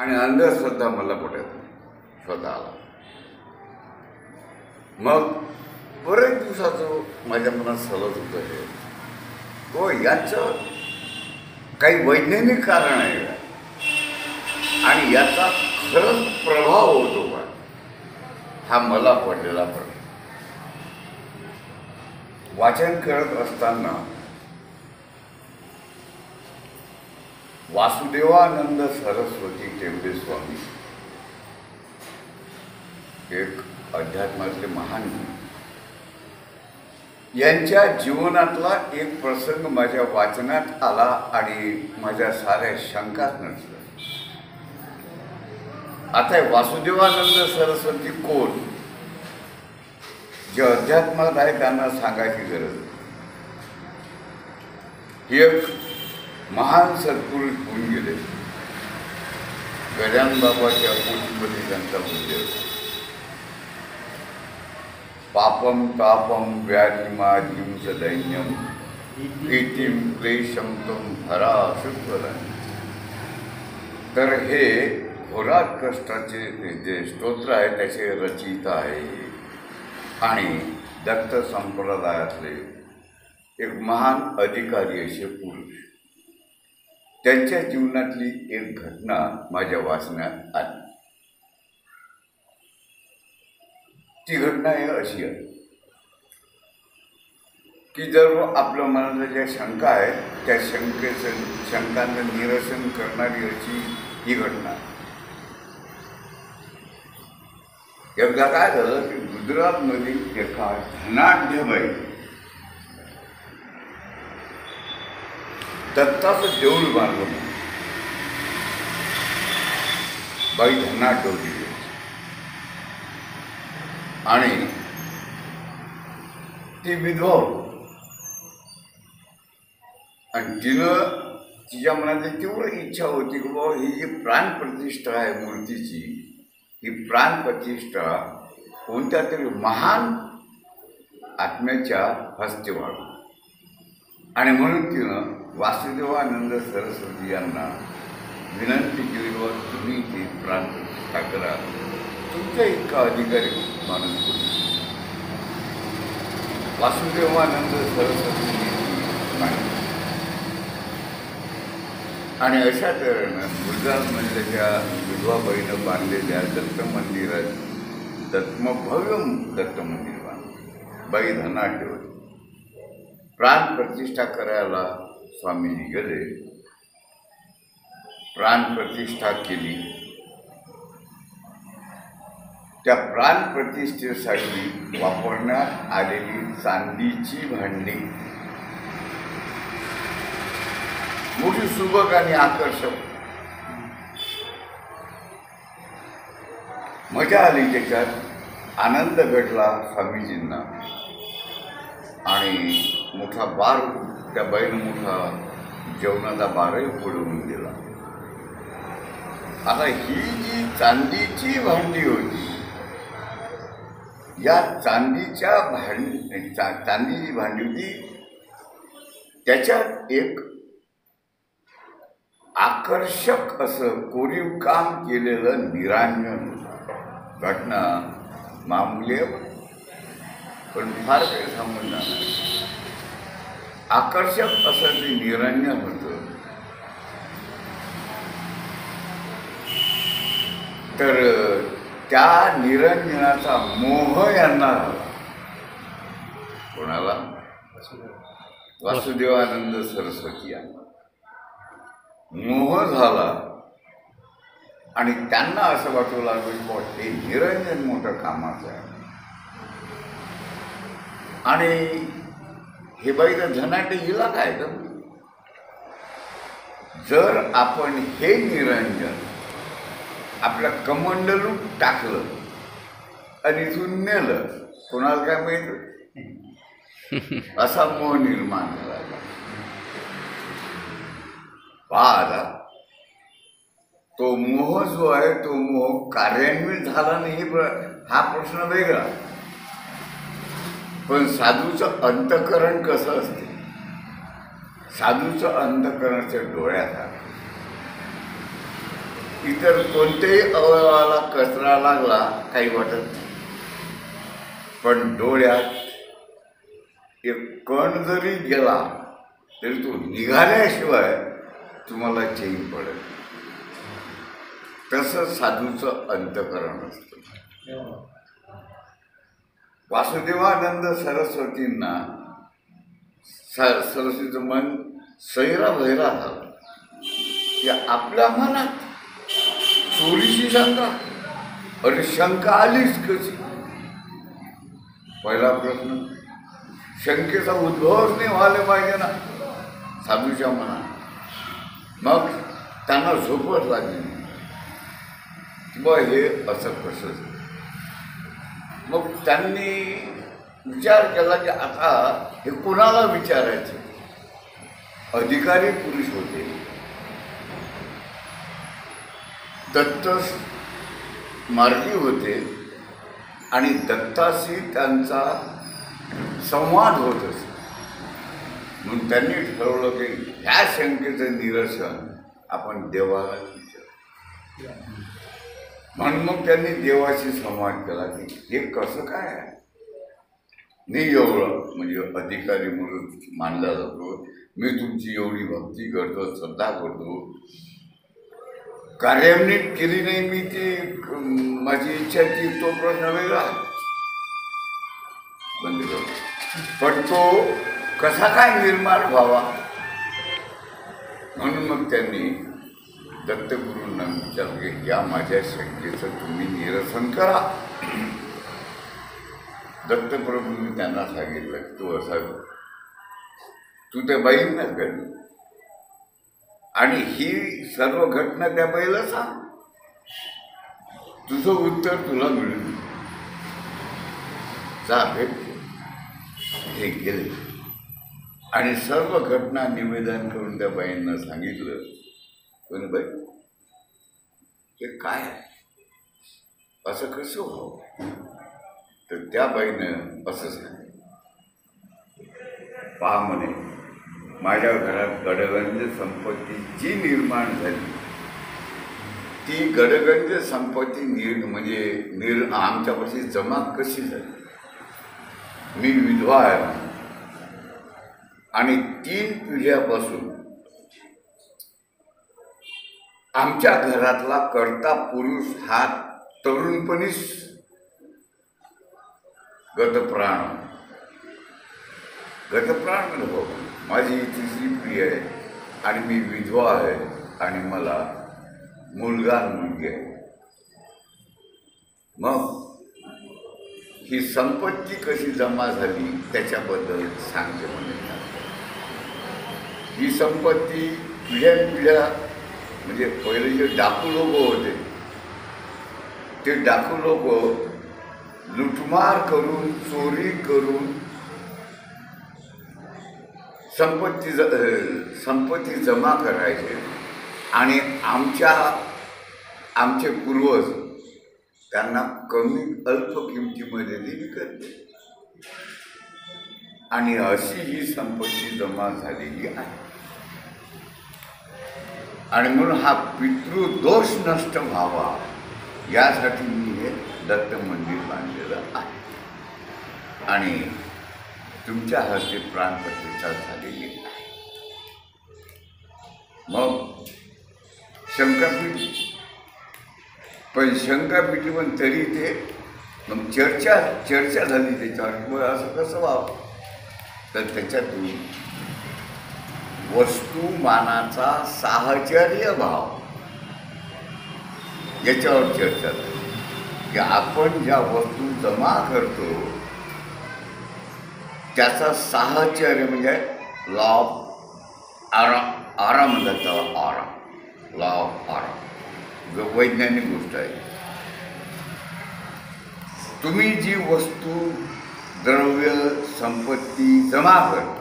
आणि अंधश्रद्धा मला पटत नाही स्वतःला. मग बरेच दिवसाचं माझ्या मनात सलत होतं हे तो याचं काही वैज्ञानिक कारण आहे का आणि याचा खरंच प्रभाव होतो का हा मला पडलेला प्रश्न. वाचन करत असताना वासुदेवानंद सरस्वती टेंबे स्वामी एक अध्यात्मातले महान यांच्या जीवनातला एक प्रसंग माझ्या वाचनात आला आणि माझ्या साऱ्या शंकाच नसल्या. आता वासुदेवानंद सरस्वती कोण जे अध्यात्मात आहे त्यांना सांगायची गरज. ही एक महान सत्पुरुष होऊन गेले. गजानन बाबाच्या पोथीमध्ये त्यांचा उल्लेख. पापम तापम व्याधिमाधिम च दैन्यम भीतिम क्लेशम तुम हरा शुद्धरन. तर हे घोरात कष्टाचे जे स्तोत्र आहे त्याचे रचयिता आहे आणि दत्त संप्रदायातले एक महान अधिकारी असे पुरुष. त्यांच्या जीवनातली एक घटना माझ्या वाचण्यात आली. ती घटना हे अशी आहे की जर आपल्या मनातल्या ज्या शंका आहेत त्या शंकांचं निरसन करणारी अशी ही घटना. एकदा काय झालं की गुजरातमधील एका धनाढ्य बाई दत्ताचं देऊळ बांधलं. बाई धनाढ्य होती आणि ती विधवा आणि तिनं तिच्या मनात तेवढी इच्छा होती की बाबा ही जी प्राणप्रतिष्ठा आहे मूर्तीची ही प्राणप्रतिष्ठा कोणत्या तरी महान आत्म्याच्या हस्ते व्हावी. आणि म्हणून तिनं वासुदेवानंद सरस्वती यांना विनंती केली बाबा तुम्ही ती प्राणप्रतिष्ठा करा. तुमचा इतका अधिकारी माणूस होती. वासुदेवानंद सरस्वती आणि अशा तऱ्हेनं गुजरातमधल्या ज्या विधवाबाईनं बांधलेल्या दत्त मंदिरात भव्य दत्त मंदिर बांधलं. बाई धनाढ्य होती. प्राणप्रतिष्ठा करायला स्वामीजी गेले. प्राणप्रतिष्ठा केली. त्या प्राणप्रतिष्ठेसाठी वापरण्यात आलेली चांदीची भांडी मोठी सुबक आणि आकर्षक. मजा आली त्याच्यात. आनंद भेटला स्वामीजींना आणि मोठा बार त्या बाईनं मोठा जेवणाचा बारही पडवून दिला. आता ही जी चांदीची भांडी होती या चांदीची भांडी होती त्याच्यात एक आकर्षक असं कोरीव काम केलेलं निरांजन. घटना मामूली पण फार काही सांगून जाणार. आकर्षक असं ते निरंजन होतं. तर त्या निरंजनाचा मोह यांना झाला. कोणाला? वासुदेवानंद सरस्वती यांना मोह झाला आणि त्यांना असं वाटू लागलं की हे निरंजन मोठं कामाचं आहे. आणि हे बाई तर धनाढ्य हिला काय तर जर आपण हे निरंजन आपल्या कमंडलूत टाकलं आणि इथून नेलं कोणाला काय माहित असा मोह निर्माण झाला. पहा तो मोह जो आहे तो मोह कार्यान्वित झाला नाही हा प्रश्न वेगळा. पण साधूचं अंतःकरण कसं असते? साधूचं अंतःकरणाच्या डोळ्यात इतर कोणत्याही अवयवाला कचरा लागला काही वाटत नाही, पण डोळ्यात एक कण जरी गेला तरी तो निघाल्याशिवाय तुम्हाला चैन पडत नाही. तसं साधूचं अंतःकरण असतं. वासुदेवानंद सरस्वतींना सरस्वतीचं मन सैरा भैरा झालं की आपल्या मनात चोरीची शंका. अरे शंका आलीच कशी? पहिला प्रश्न, शंकेचा उद्भवच नाही व्हायला पाहिजे ना साधूच्या मनात. मग त्यांना झोपच लागली किंवा हे असं कसं. मग त्यांनी विचार केला की आता हे कोणाला विचारायचे. अधिकारी पुरुष होते, दत्त मार्गी होते आणि दत्ताशी त्यांचा संवाद होत असे. म्हणून त्यांनी ठरवलं की ह्या शंकेचं निरसन आपण देवाला विचारू. म्हणून मग त्यांनी देवाशी संवाद केला की हे कसं काय आहे. मी एवढं म्हणजे अधिकारी म्हणून मानला जातो, मी तुमची एवढी भक्ती करतो, श्रद्धा करतो, कार्यान्वित केली नाही मी ती माझी इच्छा ती तो प्रश्न वेगळा बंद करतो, पण तो कसा काय निर्माण व्हावा. म्हणून मग त्यांनी दत्तगुरूंना विचारलं की या माझ्या शंकेचं तुम्ही निरसन करा. दत्तप्रभूंनी त्यांना सांगितलं की तू असा तू त्या बाईंना घडली आणि ही सर्व घटना त्या बाईला सांग, तुझं उत्तर तुला मिळेल. जा भेट. हे गेले आणि सर्व घटना निवेदन करून त्या बाईंना सांगितलं. पण बाई हे काय आहे, असं कसं व्हावं. तर त्या बाईनं असं सांगितलं, पहा म्हणे, माझ्या घरात गडगंज संपत्ती जी निर्माण झाली ती गडगंज संपत्ती म्हणजे आमच्यापाशी जमा कशी झाली. मी विधवा आहे आणि 3 पिढ्यापासून आमच्या घरातला कर्ता पुरुष हा तरुणपणीच गतप्राण हो. माझी 3री पिढी आहे आणि मी विधवा आहे आणि मला मुलगा मुलगी आहे. मग ही संपत्ती कशी जमा झाली त्याच्याबद्दल सांगते म्हणे. ही संपत्ती पिढ्यानपिढ्या म्हणजे पहिले जे डाकू लोक होते ते डाकू लोक लुटमार करून चोरी करून संपत्ती जमा करायचे आणि आमचे पूर्वज त्यांना कमी अल्प किमतीमध्ये ती विकत आणि अशी ही संपत्ती जमा झालेली आहे. आणि म्हणून हा पितृदोष नष्ट व्हावा यासाठी मी हे दत्त मंदिर बांधलेलं आहे आणि तुमच्या हस्ते प्राणप्रतिष्ठा झालेली आहे. मग शंकापीठ पण शंकापीठी पण तरी ते मग चर्चा झाली त्याच्यावर असं कसं व्हावं. तर त्याच्यातून वस्तुमानाचा साहचर्य भाव याच्यावर चर्चा झाली की आपण ज्या वस्तू जमा करतो त्याचा साहचर्य म्हणजे लॉ ऑफ आराम म्हणतात त्याला. आराम, लॉ ऑफ आराम जो वैज्ञानिक गोष्ट आहे. तुम्ही जी वस्तू द्रव्य संपत्ती जमा करता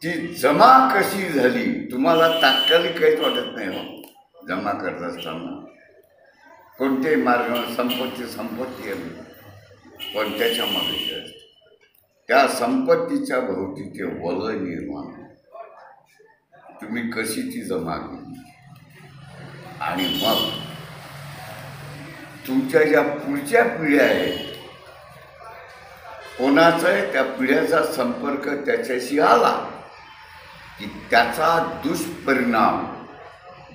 ती जमा कशी झाली तुम्हाला तात्कालिक काहीच वाटत नाही हो. जमा करत असताना कोणत्याही मार्गाने संपत्ती आली पण त्याच्यामध्ये असते त्या संपत्तीच्या भोवती ते वलय निर्माण. तुम्ही कशी ती जमा केली आणि मग तुमच्या ज्या पुढच्या पिढ्या आहेत, कोणाचाही त्या पिढ्याचा संपर्क त्याच्याशी आला की त्याचा दुष्परिणाम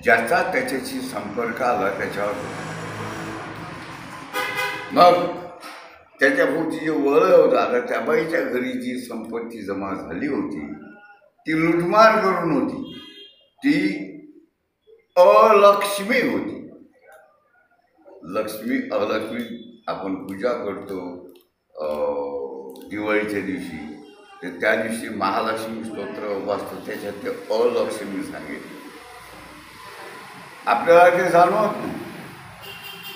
ज्याचा त्याच्याशी संपर्क आला त्याच्यावर होतो. मग त्याच्या पुढची जी वळ होता, आता त्या बाईच्या घरी जी संपत्ती जमा झाली होती ती लुटमार करून होती, ती अलक्ष्मी होती. लक्ष्मी अलक्ष्मी आपण पूजा करतो दिवाळीच्या दिवशी, तर त्या दिवशी महालक्ष्मी स्तोत्र वाचतो, त्याच्यात ते अलक्ष्मी सांगितले. आपल्याला ते जाणवत नाही.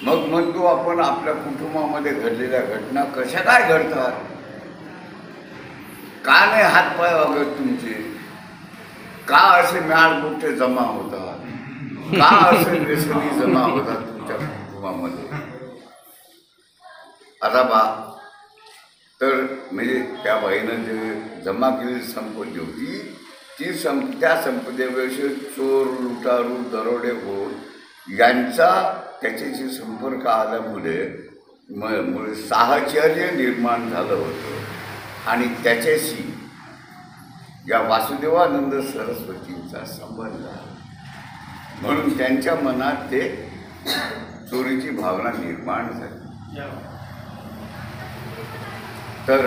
मग म्हणतो आपण आपल्या कुटुंबामध्ये घडलेल्या घटना कशा काय घडतात, का नाही हातपाय वगैरे तुमचे, का असे म्याडबुट्टे जमा होतात, का असे व्यसनी जमा होतात तुमच्या कुटुंबामध्ये. आता बा तर म्हणजे त्या बाईनं जे जमा केलेली संपत्ती होती ती त्या संपत्तीविषयी चोर, लुटारू, दरोडेखोर यांचा त्याच्याशी संपर्क आल्यामुळे साहचर्य निर्माण झालं होतं आणि त्याच्याशी या वासुदेवानंद सरस्वतींचा संबंध आहे. म्हणून त्यांच्या मनात ते चोरीची भावना निर्माण झाली. तर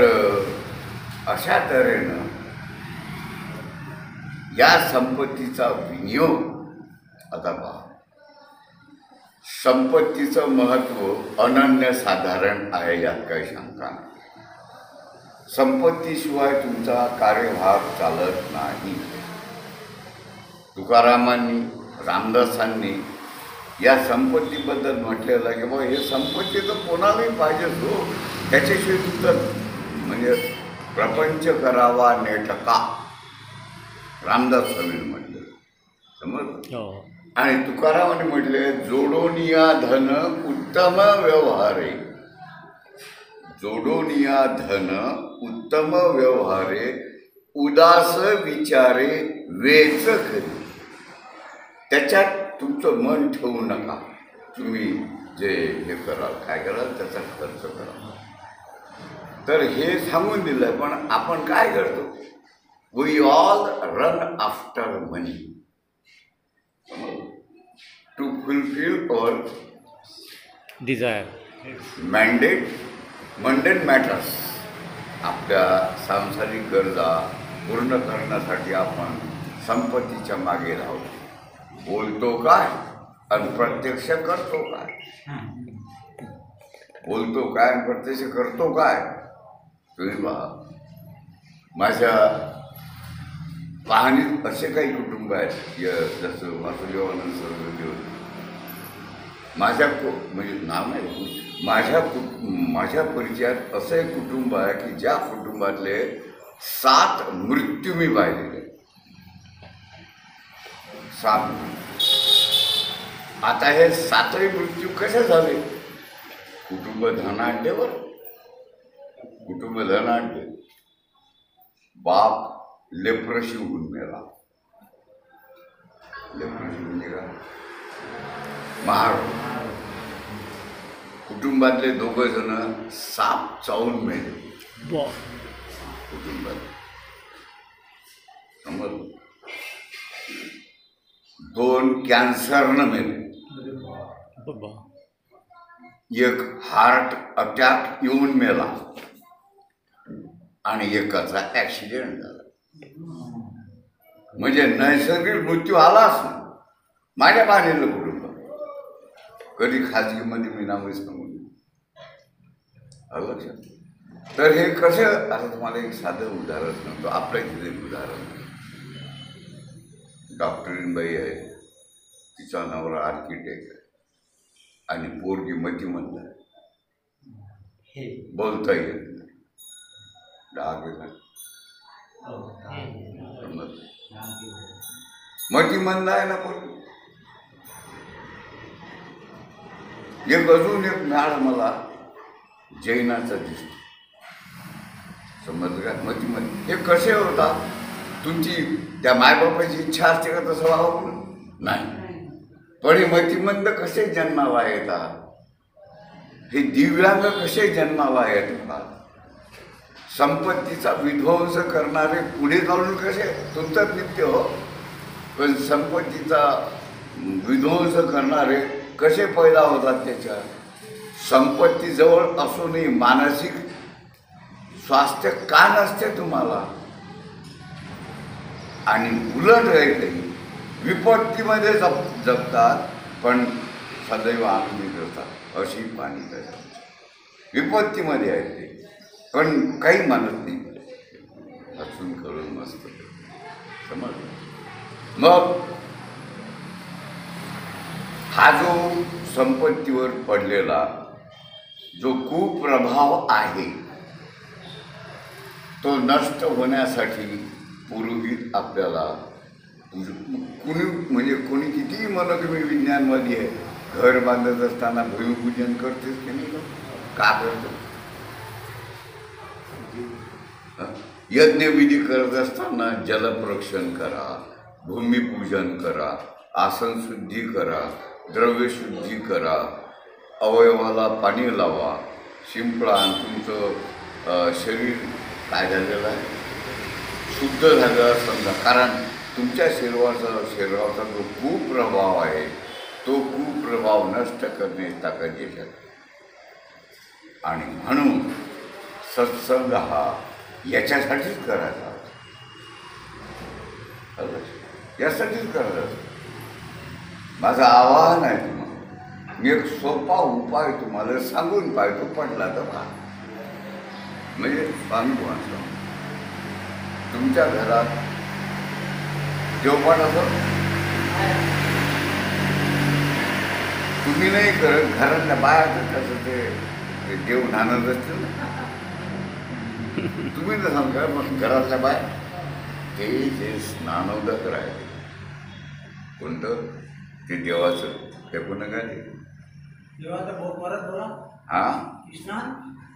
अशा तऱ्हेनं या संपत्तीचा विनियोग, आता पहा, संपत्तीचं महत्त्व अनन्यसाधारण आहे, यात काही शंका नाही. संपत्तीशिवाय तुमचा कार्यभाग चालत नाही. तुकारामांनी, रामदासांनी या संपत्तीबद्दल म्हटलेलं आहे की बाबा हे संपत्ती तर कोणालाही पाहिजेच हो, त्याच्याशिवाय तुमचं म्हणजे प्रपंच करावा नेटका, रामदास स्वामींनी म्हटलं, समज. आणि तुकारामांनी म्हटले जोडोनिया धन उत्तम व्यवहारे, जोडोनिया धन उत्तम व्यवहारे उदास विचारे वेच खरी. त्याच्यात तुमचं मन ठेवू नका. तुम्ही जे हे कराल, काय कराल त्याचा खर्च करा. तर हे सांगून दिलं. पण आपण काय करतो, we all run after money to fulfil our desire mandate mundane matters. आपल्या सांसारिक गरजा पूर्ण करण्यासाठी आपण संपत्तीच्या मागे धावतो. बोलतो काय आणि प्रत्यक्ष करतो काय, बोलतो काय आणि प्रत्यक्ष करतो काय. तुम्ही पहा, माझ्या पाहणीत असे काही कुटुंब आहेत, जसं वासुदेवानंद सरस्वती होते, माझ्या म्हणजे नाव नाही, माझ्या परिचयात असं एक कुटुंब आहे की ज्या कुटुंबातले 7 मृत्यू मी पाहिलेले. 7. आता हे 7ही मृत्यू कसे झाले, कुटुंब धनाढ्यवर, कुटुंब धनाढ्य. बाप लेप्रशी होऊन मेला, लेप्रशी म्हणजे का महार. कुटुंबातले 2 जण साप चावून मेले कुटुंबात, समज. 2 कॅन्सरनं मेले, एक हार्ट अटॅक येऊन मेला आणि एकाचा ॲक्सिडेंट झाला. म्हणजे नैसर्गिक मृत्यू आलाच ना. माझ्या पाहिलेलं कुटुंब कधी खाजगीमध्ये मी नावही सांगून लक्षात. तर हे कसं, आता तुम्हाला एक साधं उदाहरण सांगतो. आपल्या इथे एक उदाहरण, डॉक्टरीनबाई आहे, तिचा नवरा आर्किटेक्ट आहे आणि पोरगी मतिमंद आहे, बोलता येत नाही, डाग येतात, मतिमंद आहे ना. पण एक अजून एक नाळ मला जैनाचा दिसतो, समजलं का. मतिमंद हे कसे होता, तुमची त्या मायबापाची इच्छा असते का तसं व्हावं नाही. पण हे मतिमंद कसे जन्माला येतात, हे दिव्यांग कसे जन्माला येतात, संपत्तीचा विध्वंस करणारे पुढे चालून कसे, तुमचंच नित्य हो, पण संपत्तीचा विध्वंस करणारे कसे पैदा होतात त्याच्या. संपत्ती जवळ असूनही मानसिक स्वास्थ्य का नसते तुम्हाला. आणि उलट आहे काही विपत्तीमध्ये जगतात पण सदैव आनंदी करतात, अशी पाणी करतात. विपत्तीमध्ये आहेत ते पण काही मानत नाही, असून करून मस्त समजलं. मग हा जो संपत्तीवर पडलेला जो कुप्रभाव आहे तो नष्ट होण्यासाठी पुरोहित आपल्याला कुणी म्हणजे कोणी कितीही म्हणा तुम्ही विज्ञानवादी आहे, घर बांधत असताना भूमिपूजन करतेच की नाही, का करतो. यज्ञविधी करत असताना जलप्रोक्षण करा, भूमिपूजन करा, आसन शुद्धी करा, द्रव्यशुद्धी करा, अवयवाला पाणी लावा, शिंपळा. तुमचं शरीर काय झालेलं आहे, शुद्ध झालं समजा. कारण तुमच्या शरीराचा जो कुप्रभाव आहे तो कुप्रभाव नष्ट करण्याची ताकद येतात. आणि म्हणून सत्संग हा याच्यासाठीच करायचा, यासाठीच करायचा. माझं आवाहन आहे तुम्हाला, मी एक सोपा उपाय तुम्हाला सांगून पाहिजे, पडला तर पहा. म्हणजे स्वानुभवाचा तुमच्या घरात देवपाठ असं तुम्ही नाही करत, घरातल्या बाहेर कसं ते देव नाणत असतील ना, तुम्ही तर सांगा. मग घरातल्या बाहेर ते जे स्नानोदक राहिले कोणतं ते देवाचं, ते कोणतं काय ते हा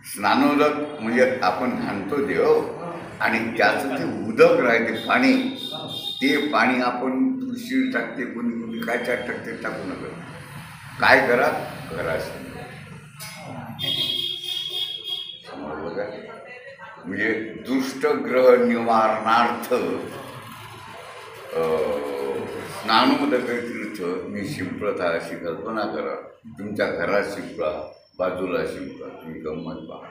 स्नानोदक म्हणजे आपण घालतो देव, आणि त्याचं ते उदक राहते पाणी, ते पाणी आपण तुळशी टाकते, कोणी कोणी काय त्यात टाकते, टाकू नका. काय करा, घरात समजलं का. म्हणजे दुष्टग्रह निवारणार्थ स्नानोदक तीर्थ मी शिंपळत अशी कल्पना करा. तुमच्या घरात शिंपळा, बाजूला शिंपळा, तुम्ही गंमत पहा.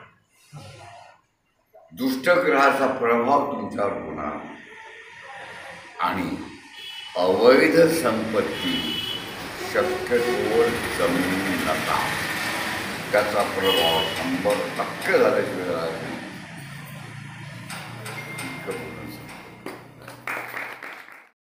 दुष्टग्रहाचा प्रभाव तुमच्यावर होणार आणि अवैध संपत्ती शक्यतोवर जमू नका. त्याचा प्रभाव 100% झाल्याशिवाय